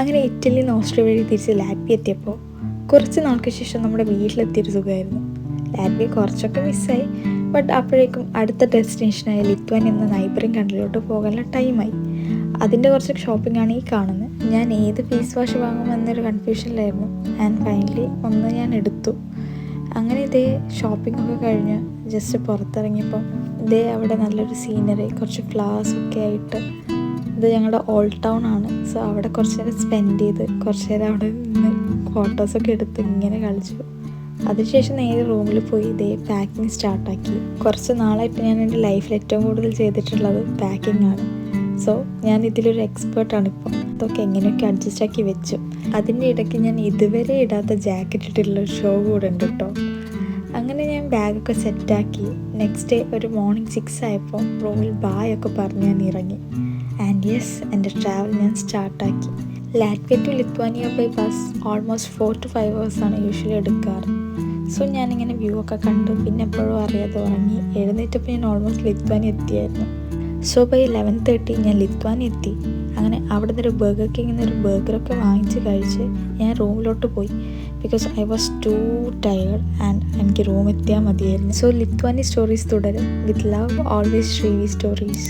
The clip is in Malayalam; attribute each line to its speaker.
Speaker 1: അങ്ങനെ ഇറ്റലിയിൽ നിന്ന് ഓസ്ട്രിയ വഴി തിരിച്ച് ലാറ്റ്വിയ എത്തിയപ്പോൾ കുറച്ച് നാൾക്ക് ശേഷം നമ്മുടെ വീട്ടിലെത്തിയൊരു സുഖമായിരുന്നു. ലാറ്റ്വിയ കുറച്ചൊക്കെ മിസ്സായി, ബട്ട് അപ്പോഴേക്കും അടുത്ത ഡെസ്റ്റിനേഷനായ ലിത്വാനിയ എന്ന നൈബറിങ് കൺട്രിയിലോട്ട് പോകാനുള്ള ടൈമായി. അതിൻ്റെ കുറച്ച് ഷോപ്പിംഗാണ് ഈ കാണുന്നത്. ഞാൻ ഏത് ഫേസ് വാഷ് വാങ്ങുമെന്നൊരു കൺഫ്യൂഷനിലായിരുന്നു. ആൻഡ് ഫൈനലി ഒന്ന് ഞാൻ എടുത്തു. അങ്ങനെ ഇതേ ഷോപ്പിംഗ് ഒക്കെ കഴിഞ്ഞ് ജസ്റ്റ് പുറത്തിറങ്ങിയപ്പോൾ ഇതേ അവിടെ നല്ലൊരു സീനറി, കുറച്ച് ഫ്ലവേഴ്സൊക്കെ ആയിട്ട്, ഇത് ഞങ്ങളുടെ ഓൾഡ് ടൗൺ ആണ്. സോ അവിടെ കുറച്ച് നേരം സ്പെൻഡ് ചെയ്ത് കുറച്ച് നേരം അവിടെ നിന്ന് ഫോട്ടോസൊക്കെ എടുത്ത് ഇങ്ങനെ കളിച്ചു. അതിനുശേഷം നേരെ റൂമിൽ പോയി ഇതേ പാക്കിങ് സ്റ്റാർട്ടാക്കി. കുറച്ച് നാളായിട്ട് ഞാൻ എൻ്റെ ലൈഫിൽ ഏറ്റവും കൂടുതൽ ചെയ്തിട്ടുള്ളത് പാക്കിംഗ് ആണ്. സോ ഞാൻ ഇതിലൊരു എക്സ്പേർട്ടാണ് ഇപ്പോൾ. അതൊക്കെ എങ്ങനെയൊക്കെ അഡ്ജസ്റ്റ് ആക്കി വെച്ചു. അതിൻ്റെ ഇടയ്ക്ക് ഞാൻ ഇതുവരെ ഇടാത്ത ജാക്കറ്റ് ഇട്ടിട്ടുള്ളൊരു ഷോ കൂടെ ഉണ്ട് കേട്ടോ. അങ്ങനെ ഞാൻ ബാഗൊക്കെ സെറ്റാക്കി നെക്സ്റ്റ് ഡേ ഒരു മോർണിംഗ് 6 ആയപ്പോൾ റൂമിൽ ബായ് ഒക്കെ പറഞ്ഞ് ഞാൻ ഇറങ്ങി. ആൻഡ് യെസ്, എൻ്റെ ട്രാവൽ ഞാൻ സ്റ്റാർട്ടാക്കി. Latvia to Lithuania by bus almost 4 to 5 hours ആണ് യൂഷ്വലി എടുക്കാറ്. സോ ഞാനിങ്ങനെ വ്യൂ ഒക്കെ കണ്ടു. പിന്നെ എപ്പോഴും അറിയാതെ ഉറങ്ങി. എഴുന്നേറ്റപ്പോൾ ഞാൻ ഓൾമോസ്റ്റ് ലിത്വാനിയ എത്തിയായിരുന്നു. സോ ബൈ 11:30 ഞാൻ ലിത്വാനിയ എത്തി. അങ്ങനെ അവിടെ നിന്നൊരു ബർഗർ കിങ്ങിൽ നിന്ന് ഒരു ബർഗറൊക്കെ വാങ്ങിച്ച് കഴിച്ച് ഞാൻ റൂമിലോട്ട് പോയി. Because I was too tired and എനിക്ക് റൂം എത്തിയാൽ മതിയായിരുന്നു. സോ ലിത്വാനിയ സ്റ്റോറീസ് തുടരും. With love, always Srivi stories.